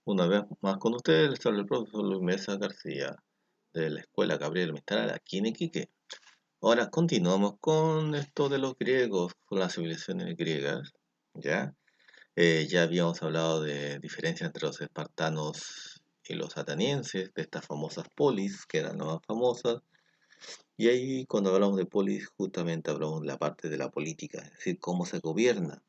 Una vez más con ustedes, les habla el profesor Luis Mesa García de la Escuela Gabriel Mistral aquí en Iquique. Ahora continuamos con esto de los griegos, con las civilizaciones griegas, ¿ya? Ya habíamos hablado de diferencias entre los espartanos y los atenienses, de estas famosas polis, que eran las más famosas, y ahí cuando hablamos de polis justamente hablamos de la parte de la política, es decir, cómo se gobierna.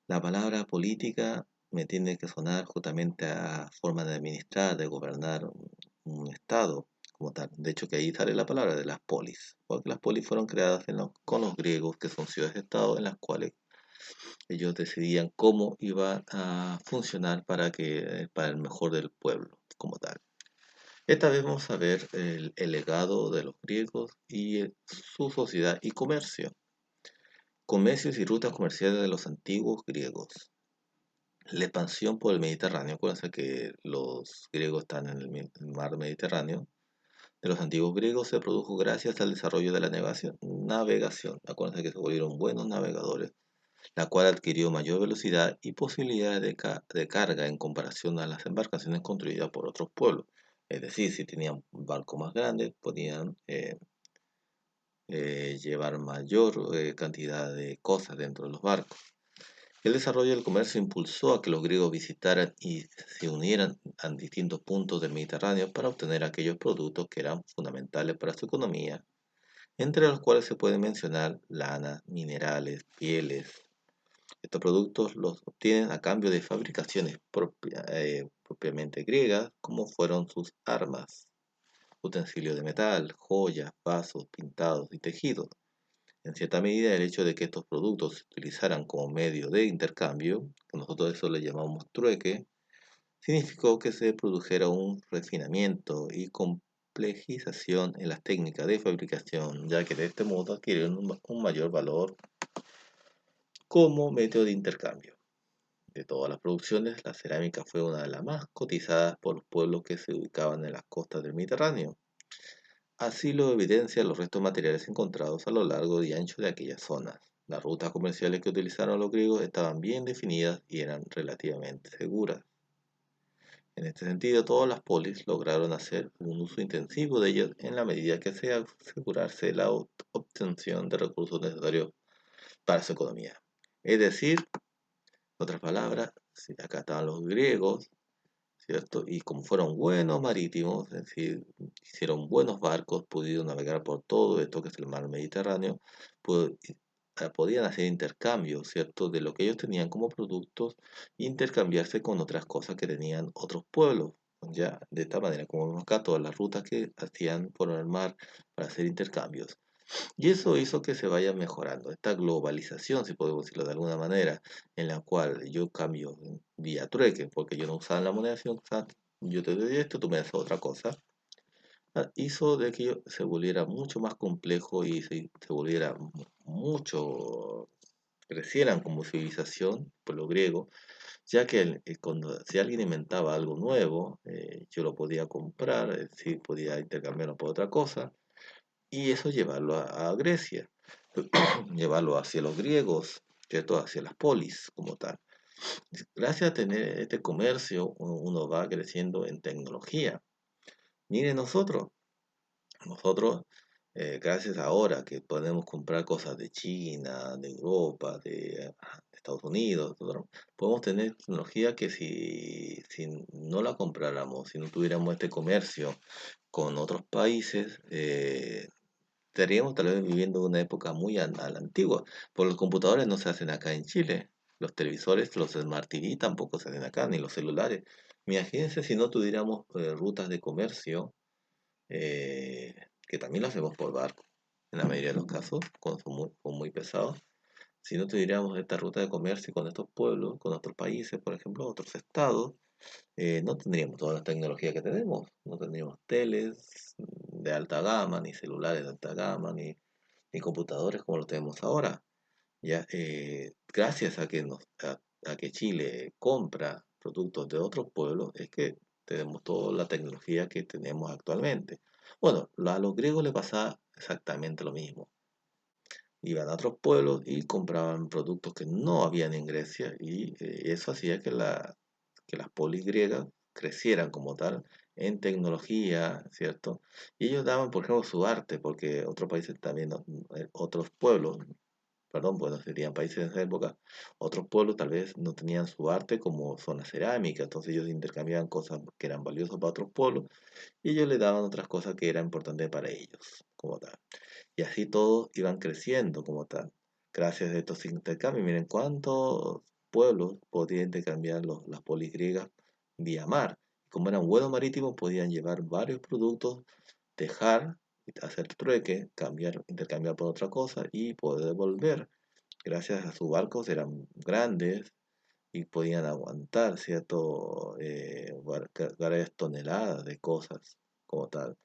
La palabra política me tiene que sonar justamente a forma de administrar, de gobernar un estado como tal. De hecho, que ahí sale la palabra de las polis, porque las polis fueron creadas con los griegos, que son ciudades-estado, en las cuales ellos decidían cómo iba a funcionar para el mejor del pueblo, como tal. Esta vez vamos a ver el legado de los griegos y su sociedad y comercio. Comercios y rutas comerciales de los antiguos griegos. La expansión por el Mediterráneo, acuérdense que los griegos están en el mar Mediterráneo, de los antiguos griegos se produjo gracias al desarrollo de la navegación. Acuérdense que se volvieron buenos navegadores, la cual adquirió mayor velocidad y posibilidades de carga en comparación a las embarcaciones construidas por otros pueblos. Es decir, si tenían barcos más grandes, podían llevar mayor cantidad de cosas dentro de los barcos. El desarrollo del comercio impulsó a que los griegos visitaran y se unieran a distintos puntos del Mediterráneo para obtener aquellos productos que eran fundamentales para su economía, entre los cuales se pueden mencionar lana, minerales, pieles. Estos productos los obtienen a cambio de fabricaciones propiamente griegas, como fueron sus armas, utensilios de metal, joyas, vasos, pintados y tejidos. En cierta medida, el hecho de que estos productos se utilizaran como medio de intercambio, que nosotros eso le llamamos trueque, significó que se produjera un refinamiento y complejización en las técnicas de fabricación, ya que de este modo adquirieron un mayor valor como método de intercambio. De todas las producciones, la cerámica fue una de las más cotizadas por los pueblos que se ubicaban en las costas del Mediterráneo. Así lo evidencian los restos materiales encontrados a lo largo y ancho de aquellas zonas. Las rutas comerciales que utilizaron los griegos estaban bien definidas y eran relativamente seguras. En este sentido, todas las polis lograron hacer un uso intensivo de ellas en la medida que se asegurarse la obtención de recursos necesarios para su economía. Es decir, en otras palabras, si acá estaban los griegos, ¿cierto? Y como fueron buenos marítimos, es decir, hicieron buenos barcos, pudieron navegar por todo esto que es el mar Mediterráneo, pu- podían hacer intercambios, ¿cierto? De lo que ellos tenían como productos, intercambiarse con otras cosas que tenían otros pueblos. Ya, de esta manera, como vemos acá, todas las rutas que hacían por el mar para hacer intercambios. Y eso hizo que se vaya mejorando. Esta globalización, si podemos decirlo de alguna manera, en la cual yo cambio vía trueque, porque yo no usaba la moneda, sino que yo te doy esto, tú me das otra cosa, hizo de que se volviera mucho más complejo y se volviera mucho, crecieran como civilización, por lo griego, ya que si alguien inventaba algo nuevo, yo lo podía comprar, es decir, podía intercambiarlo por otra cosa, y eso llevarlo a Grecia, llevarlo hacia los griegos, ¿cierto? Hacia las polis como tal. Gracias a tener este comercio, uno va creciendo en tecnología. Miren nosotros, gracias ahora que podemos comprar cosas de China, de Europa, de Estados Unidos, podemos tener tecnología que si no la compráramos, si no tuviéramos este comercio con otros países, estaríamos tal vez viviendo una época muy a la antigua, porque los computadores no se hacen acá en Chile, los televisores, los Smart TV tampoco se hacen acá, ni los celulares. Imagínense si no tuviéramos rutas de comercio, eh, que también lo hacemos por barco, en la mayoría de los casos, cuando son muy pesados. Si no tuviéramos esta ruta de comercio con estos pueblos, con otros países, por ejemplo, otros estados, no tendríamos toda la tecnología que tenemos, no tendríamos teles de alta gama, ni celulares de alta gama, ni computadores como lo tenemos ahora. Ya, gracias a que Chile compra productos de otros pueblos, es que tenemos toda la tecnología que tenemos actualmente. Bueno, a los griegos les pasaba exactamente lo mismo. Iban a otros pueblos y compraban productos que no habían en Grecia y eso hacía que las polis griegas crecieran como tal en tecnología, ¿cierto? Y ellos daban, por ejemplo, su arte, porque otros países también, otros pueblos, perdón, bueno, serían países en esa época, otros pueblos tal vez no tenían su arte como son la cerámica, entonces ellos intercambiaban cosas que eran valiosas para otros pueblos y ellos le daban otras cosas que eran importantes para ellos, como tal. Y así todos iban creciendo como tal. Gracias a estos intercambios, miren cuántos pueblos podían intercambiar las polis griegas vía mar. Como eran vuelos marítimos, podían llevar varios productos, dejar, hacer trueque, cambiar, intercambiar por otra cosa y poder volver. Gracias a sus barcos eran grandes y podían aguantar, ¿cierto? Varias toneladas de cosas como tal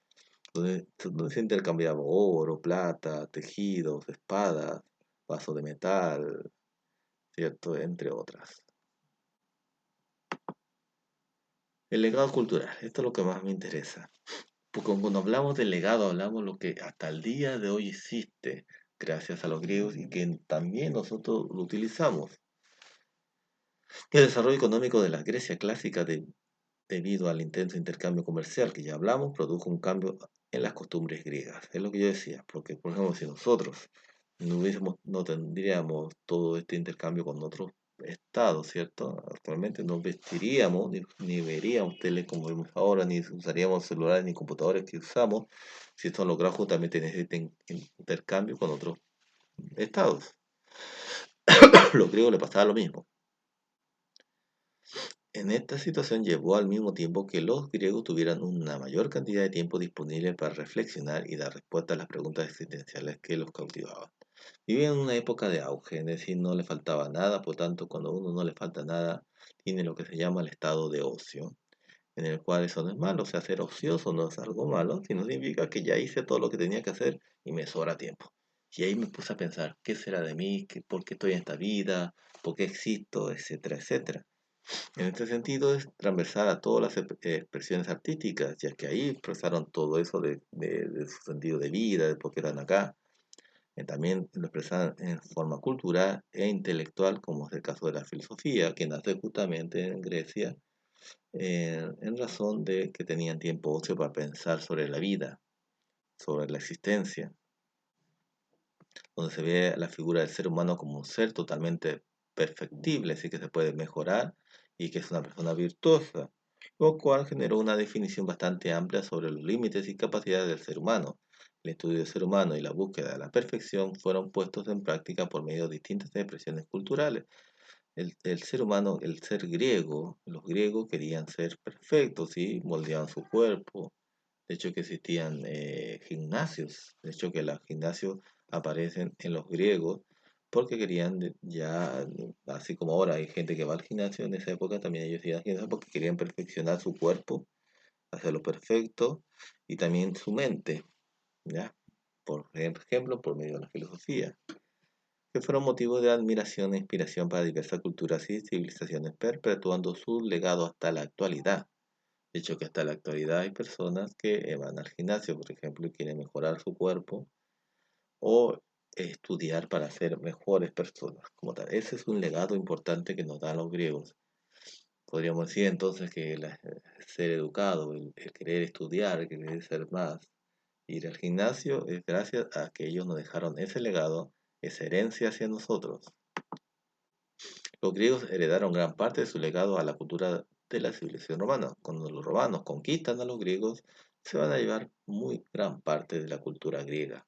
donde se intercambiaba oro, plata, tejidos, espadas, vasos de metal, ¿cierto? Entre otras. El legado cultural, esto es lo que más me interesa. Porque cuando hablamos del legado, hablamos lo que hasta el día de hoy existe, gracias a los griegos y que también nosotros lo utilizamos. El desarrollo económico de la Grecia clásica, debido al intenso intercambio comercial que ya hablamos, produjo un cambio en las costumbres griegas. Es lo que yo decía, porque por ejemplo, si nosotros no tendríamos todo este intercambio con otros estados, ¿cierto? Actualmente no vestiríamos, ni veríamos tele como vemos ahora, ni usaríamos celulares ni computadores que usamos, si esto lograra justamente en este intercambio con otros estados. Los griegos le pasaba lo mismo. En esta situación llevó al mismo tiempo que los griegos tuvieran una mayor cantidad de tiempo disponible para reflexionar y dar respuesta a las preguntas existenciales que los cautivaban. Vivían en una época de auge, es decir, no le faltaba nada, por tanto, cuando a uno no le falta nada, tiene lo que se llama el estado de ocio, en el cual eso no es malo, o sea, ser ocioso no es algo malo, sino significa que ya hice todo lo que tenía que hacer y me sobra tiempo. Y ahí me puse a pensar, ¿qué será de mí? ¿Por qué estoy en esta vida? ¿Por qué existo? Etcétera, etcétera. En este sentido es transversal a todas las expresiones artísticas, ya que ahí expresaron todo eso de su sentido de vida, de por qué eran acá. También lo expresaron en forma cultural e intelectual, como es el caso de la filosofía, que nace justamente en Grecia, en razón de que tenían tiempo ocio para pensar sobre la vida, sobre la existencia, donde se ve la figura del ser humano como un ser totalmente perfectible, así que se puede mejorar y que es una persona virtuosa, lo cual generó una definición bastante amplia sobre los límites y capacidades del ser humano. El estudio del ser humano y la búsqueda de la perfección fueron puestos en práctica por medio de distintas expresiones culturales. El ser humano, el ser griego, los griegos querían ser perfectos y moldeaban su cuerpo, de hecho que existían gimnasios, de hecho que los gimnasios aparecen en los griegos porque querían ya, así como ahora hay gente que va al gimnasio, en esa época también ellos iban al gimnasio porque querían perfeccionar su cuerpo, hacerlo perfecto y también su mente, ¿ya? Por ejemplo, por medio de la filosofía, que fueron motivos de admiración e inspiración para diversas culturas y civilizaciones, perpetuando su legado hasta la actualidad. De hecho, que hasta la actualidad hay personas que van al gimnasio, por ejemplo, y quieren mejorar su cuerpo o estudiar para ser mejores personas, como tal. Ese es un legado importante que nos dan los griegos. Podríamos decir entonces que ser educado, el querer estudiar, el querer ser más, ir al gimnasio, es gracias a que ellos nos dejaron ese legado, esa herencia hacia nosotros. Los griegos heredaron gran parte de su legado a la cultura de la civilización romana. Cuando los romanos conquistan a los griegos, se van a llevar muy gran parte de la cultura griega,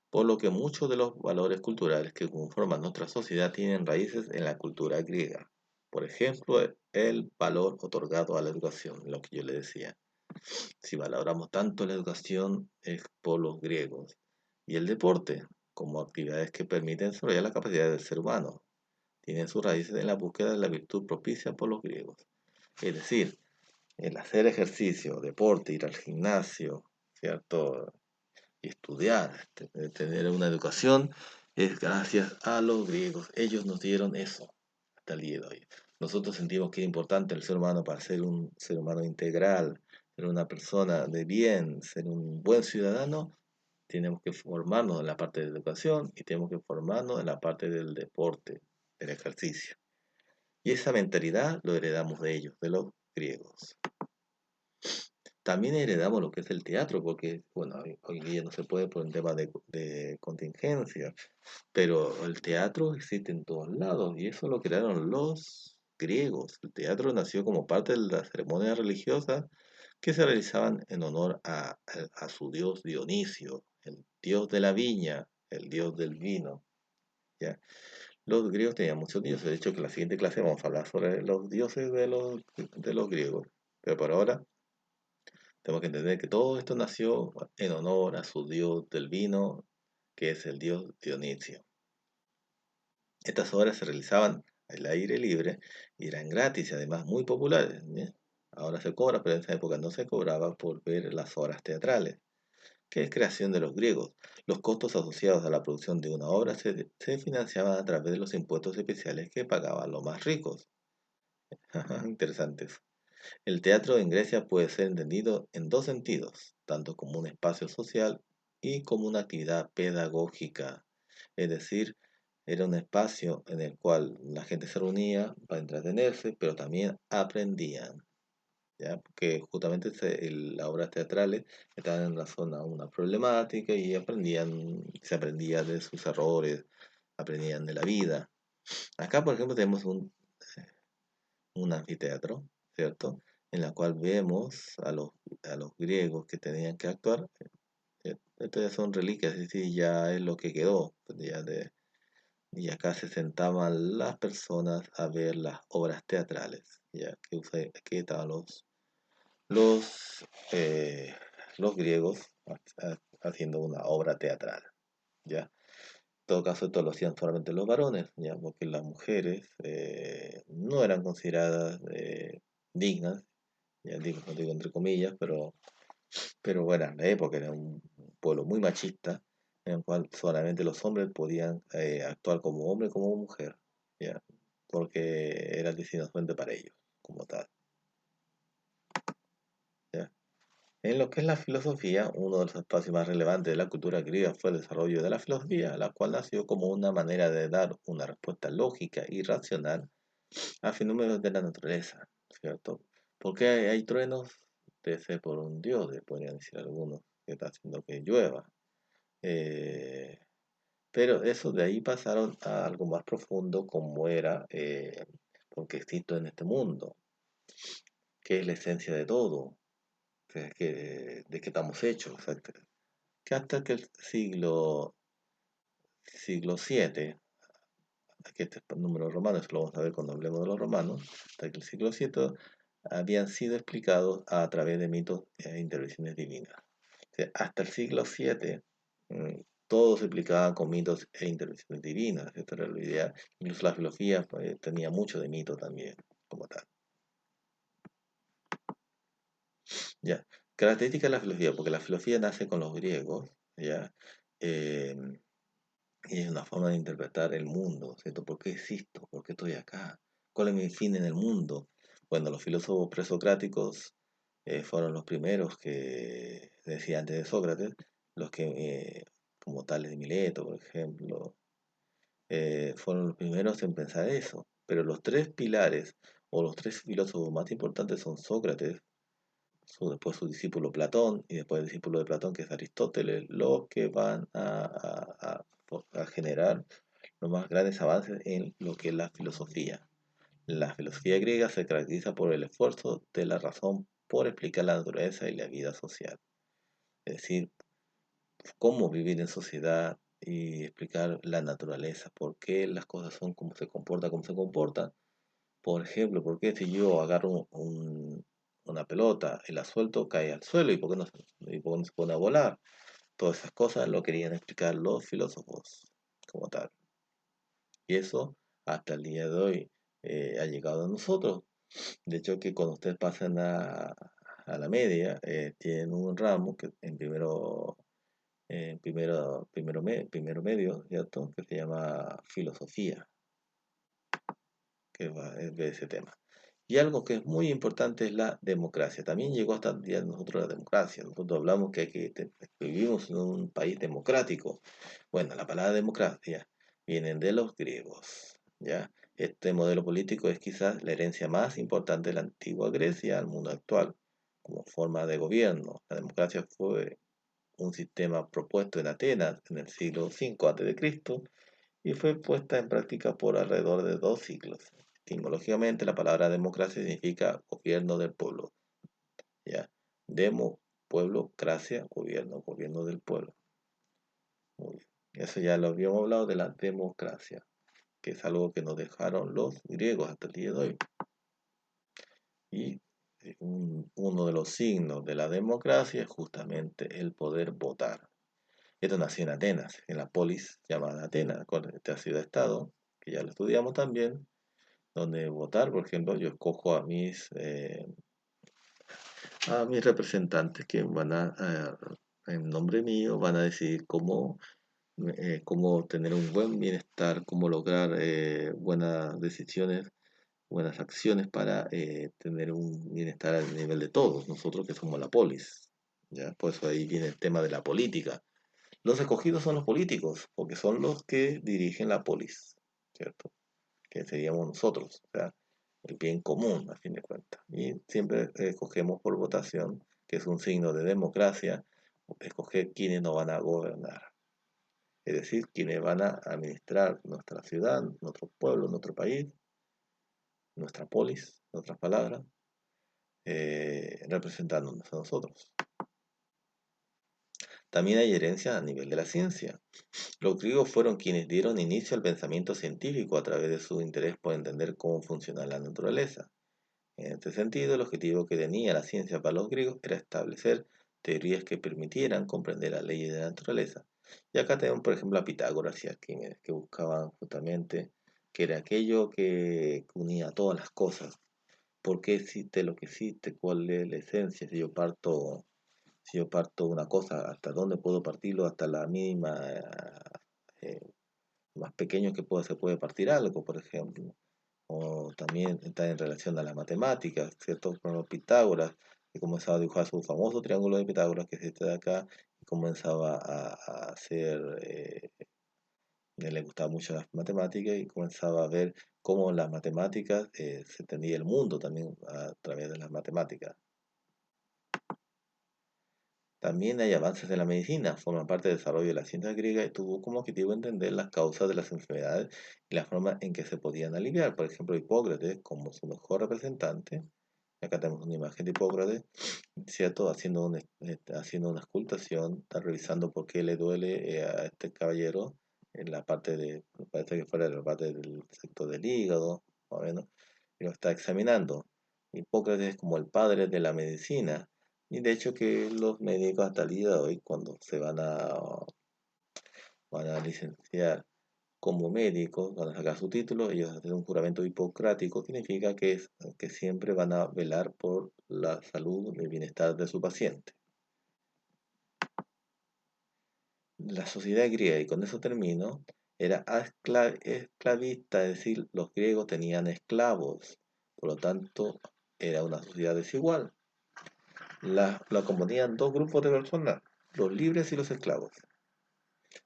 por lo que muchos de los valores culturales que conforman nuestra sociedad tienen raíces en la cultura griega. Por ejemplo, el valor otorgado a la educación, lo que yo le decía. Si valoramos tanto la educación es por los griegos. Y el deporte, como actividades que permiten desarrollar la capacidad del ser humano, tienen sus raíces en la búsqueda de la virtud propicia por los griegos. Es decir, el hacer ejercicio, deporte, ir al gimnasio, ¿cierto? Y estudiar, tener una educación, es gracias a los griegos. Ellos nos dieron eso hasta el día de hoy. Nosotros sentimos que es importante el ser humano para ser un ser humano integral, ser una persona de bien, ser un buen ciudadano. Tenemos que formarnos en la parte de educación y tenemos que formarnos en la parte del deporte, del ejercicio. Y esa mentalidad lo heredamos de ellos, de los griegos. También heredamos lo que es el teatro, porque, bueno, hoy día no se puede por un tema de contingencia, pero el teatro existe en todos lados y eso lo crearon los griegos. El teatro nació como parte de las ceremonias religiosas que se realizaban en honor a su dios Dionisio, el dios de la viña, el dios del vino. ¿Ya? Los griegos tenían muchos dioses, de hecho que en la siguiente clase vamos a hablar sobre los dioses de los griegos, pero por ahora tenemos que entender que todo esto nació en honor a su dios del vino, que es el dios Dionisio. Estas obras se realizaban al aire libre y eran gratis y además muy populares. ¿Eh? Ahora se cobra, pero en esa época no se cobraba por ver las obras teatrales, que es creación de los griegos. Los costos asociados a la producción de una obra se financiaban a través de los impuestos especiales que pagaban los más ricos. Interesantes. El teatro en Grecia puede ser entendido en dos sentidos, tanto como un espacio social y como una actividad pedagógica. Es decir, era un espacio en el cual la gente se reunía para entretenerse, pero también aprendían, ¿ya? Porque justamente las obras teatrales estaban en razón a una problemática y se aprendía de sus errores, aprendían de la vida. Acá, por ejemplo, tenemos un anfiteatro, ¿cierto? En la cual vemos a los griegos que tenían que actuar. Esto ya son reliquias, es decir, ya es lo que quedó. Y acá se sentaban las personas a ver las obras teatrales, ya que estaban los, eh, los griegos haciendo una obra teatral, ¿ya? En todo caso, esto lo hacían solamente los varones, ya, porque las mujeres no eran consideradas dignas, ya digo, lo digo entre comillas, pero bueno, en la época era un pueblo muy machista, en el cual solamente los hombres podían actuar como hombre como mujer, ya, porque era dignamente para ellos, como tal, ya. En lo que es la filosofía, uno de los espacios más relevantes de la cultura griega fue el desarrollo de la filosofía, la cual nació como una manera de dar una respuesta lógica y racional a fenómenos de la naturaleza, ¿cierto? Porque hay truenos, debe ser por un dios, podrían decir algunos, que está haciendo que llueva. Eh, pero eso de ahí pasaron a algo más profundo como era, porque existo en este mundo, que es la esencia de todo, de que estamos hechos, exacto. Que hasta que el siglo VII, aquí este es el número romano, eso lo vamos a ver cuando hablemos de los romanos, hasta que el siglo VII habían sido explicados a través de mitos e intervenciones divinas. O sea, hasta el siglo VII, todo se explicaba con mitos e intervenciones divinas. Esta era la idea. Incluso la filosofía pues, tenía mucho de mito también, como tal. Ya. Característica de la filosofía, porque la filosofía nace con los griegos, ¿ya? Eh, y es una forma de interpretar el mundo, ¿cierto? ¿Por qué existo? ¿Por qué estoy acá? ¿Cuál es mi fin en el mundo? Bueno, los filósofos presocráticos fueron los primeros que, decía antes de Sócrates, los que, como Tales de Mileto, por ejemplo, fueron los primeros en pensar eso. Pero los tres pilares o los tres filósofos más importantes son Sócrates, después su discípulo Platón y después el discípulo de Platón que es Aristóteles, los que van a generar los más grandes avances en lo que es la filosofía. La filosofía griega se caracteriza por el esfuerzo de la razón por explicar la naturaleza y la vida social. Es decir, cómo vivir en sociedad y explicar la naturaleza, por qué las cosas son como se comportan. Por ejemplo, por qué si yo agarro una pelota y la suelto, cae al suelo y por qué no se pone a volar. Todas esas cosas lo querían explicar los filósofos como tal. Y eso hasta el día de hoy ha llegado a nosotros. De hecho, que cuando ustedes pasan a la media, tienen un ramo que primero medio, ¿cierto? Que se llama filosofía, que es de ese tema. Y algo que es muy importante es la democracia. También llegó hasta el día de nosotros la democracia. Nosotros hablamos que vivimos en un país democrático. Bueno, la palabra democracia viene de los griegos, ¿ya? Este modelo político es quizás la herencia más importante de la antigua Grecia al mundo actual, como forma de gobierno. La democracia fue un sistema propuesto en Atenas en el siglo V a.C. y fue puesta en práctica por alrededor de 2 siglos. Etimológicamente, la palabra democracia significa gobierno del pueblo. ¿Ya? Demo, pueblo, cracia, gobierno, gobierno del pueblo. Muy bien. Eso ya lo habíamos hablado de la democracia, que es algo que nos dejaron los griegos hasta el día de hoy. Y uno de los signos de la democracia es justamente el poder votar. Esto nació en Atenas, en la polis llamada Atenas, con esta ciudad-estado, que ya lo estudiamos también, donde votar, por ejemplo, yo escojo a mis representantes que en nombre mío, van a decidir cómo tener un buen bienestar, cómo lograr buenas decisiones, buenas acciones para tener un bienestar al nivel de todos, nosotros que somos la polis. ¿Ya? Por eso ahí viene el tema de la política. Los escogidos son los políticos, porque son los que dirigen la polis, ¿cierto? Que seríamos nosotros, o sea, el bien común, a fin de cuentas. Y siempre escogemos por votación, que es un signo de democracia, escoger quiénes nos van a gobernar. Es decir, quienes van a administrar nuestra ciudad, nuestro pueblo, nuestro país, nuestra polis, en otras palabras, representándonos a nosotros. También hay herencia a nivel de la ciencia. Los griegos fueron quienes dieron inicio al pensamiento científico a través de su interés por entender cómo funciona la naturaleza. En este sentido, el objetivo que tenía la ciencia para los griegos era establecer teorías que permitieran comprender las leyes de la naturaleza. Y acá tenemos, por ejemplo, a Pitágoras y Arquímedes, que buscaban justamente que era aquello que unía todas las cosas. ¿Por qué existe lo que existe? ¿Cuál es la esencia? Si yo parto una cosa, ¿hasta dónde puedo partirlo? Hasta la mínima, eh, más pequeño que se puede partir algo, por ejemplo. O también está en relación a las matemáticas, ¿cierto? Por ejemplo, Pitágoras, que comenzaba a dibujar su famoso triángulo de Pitágoras, que es este de acá, y comenzaba a hacer, le gustaba mucho las matemáticas y comenzaba a ver cómo las matemáticas se entendía el mundo también a través de las matemáticas. También hay avances en la medicina, forma parte del desarrollo de la ciencia griega y tuvo como objetivo entender las causas de las enfermedades y la forma en que se podían aliviar. Por ejemplo, Hipócrates, como su mejor representante, acá tenemos una imagen de Hipócrates, ¿cierto? Haciendo una auscultación, está revisando por qué le duele a este caballero en la parte parece que fuera la parte del sector del hígado, más o menos, y lo está examinando. Hipócrates es como el padre de la medicina, y de hecho que los médicos hasta el día de hoy, cuando se van a licenciar como médicos, van a sacar su título, ellos hacen un juramento hipocrático, significa que siempre van a velar por la salud y el bienestar de su paciente. La sociedad griega, y con eso termino, era esclavista, es decir, los griegos tenían esclavos, por lo tanto era una sociedad desigual. La componían dos grupos de personas, los libres y los esclavos.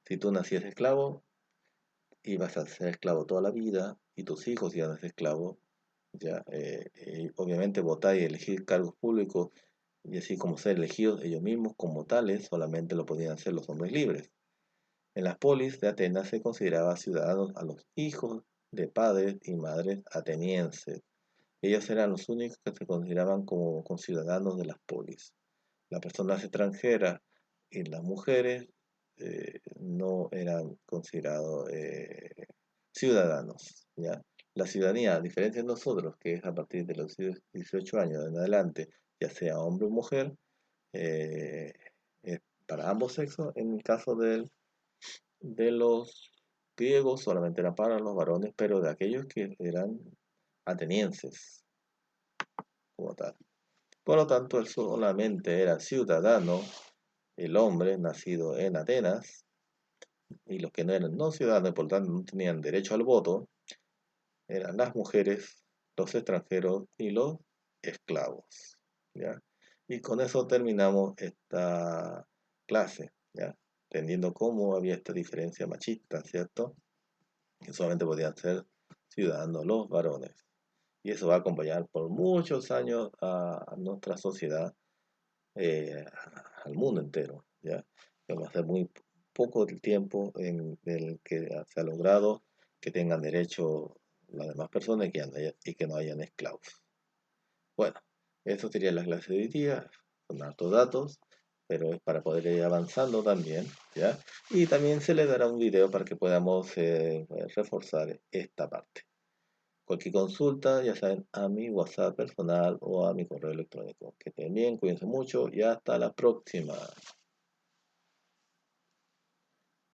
Si tú nacías esclavo, ibas a ser esclavo toda la vida y tus hijos iban a ser esclavos. Ya, obviamente votar y elegir cargos públicos y así como ser elegidos ellos mismos como tales solamente lo podían hacer los hombres libres. En las polis de Atenas se consideraba ciudadanos a los hijos de padres y madres atenienses. Ellos eran los únicos que se consideraban como conciudadanos de las polis. Las personas extranjeras y las mujeres no eran considerados ciudadanos, ¿ya? La ciudadanía, a diferencia de nosotros, que es a partir de los 18 años en adelante, ya sea hombre o mujer, eh, es para ambos sexos. En el caso de los griegos solamente era para los varones, pero de aquellos que eran atenienses como tal. Por lo tanto, él solamente era ciudadano, el hombre nacido en Atenas, y los que no eran no ciudadanos, por lo tanto no tenían derecho al voto, eran las mujeres, los extranjeros y los esclavos. ¿Ya? Y con eso terminamos esta clase, ¿ya? Entendiendo cómo había esta diferencia machista, ¿cierto? Que solamente podían ser ciudadanos, los varones. Y eso va a acompañar por muchos años a nuestra sociedad, eh, al mundo entero, ¿ya? Que va a ser muy poco el tiempo en el que se ha logrado que tengan derecho las demás personas y que no hayan esclavos. Bueno, eso sería la clase de hoy día, con hartos datos, pero es para poder ir avanzando también, ¿ya? Y también se le dará un video para que podamos reforzar esta parte. Cualquier consulta, ya saben, a mi WhatsApp personal o a mi correo electrónico. Que estén bien, cuídense mucho y hasta la próxima.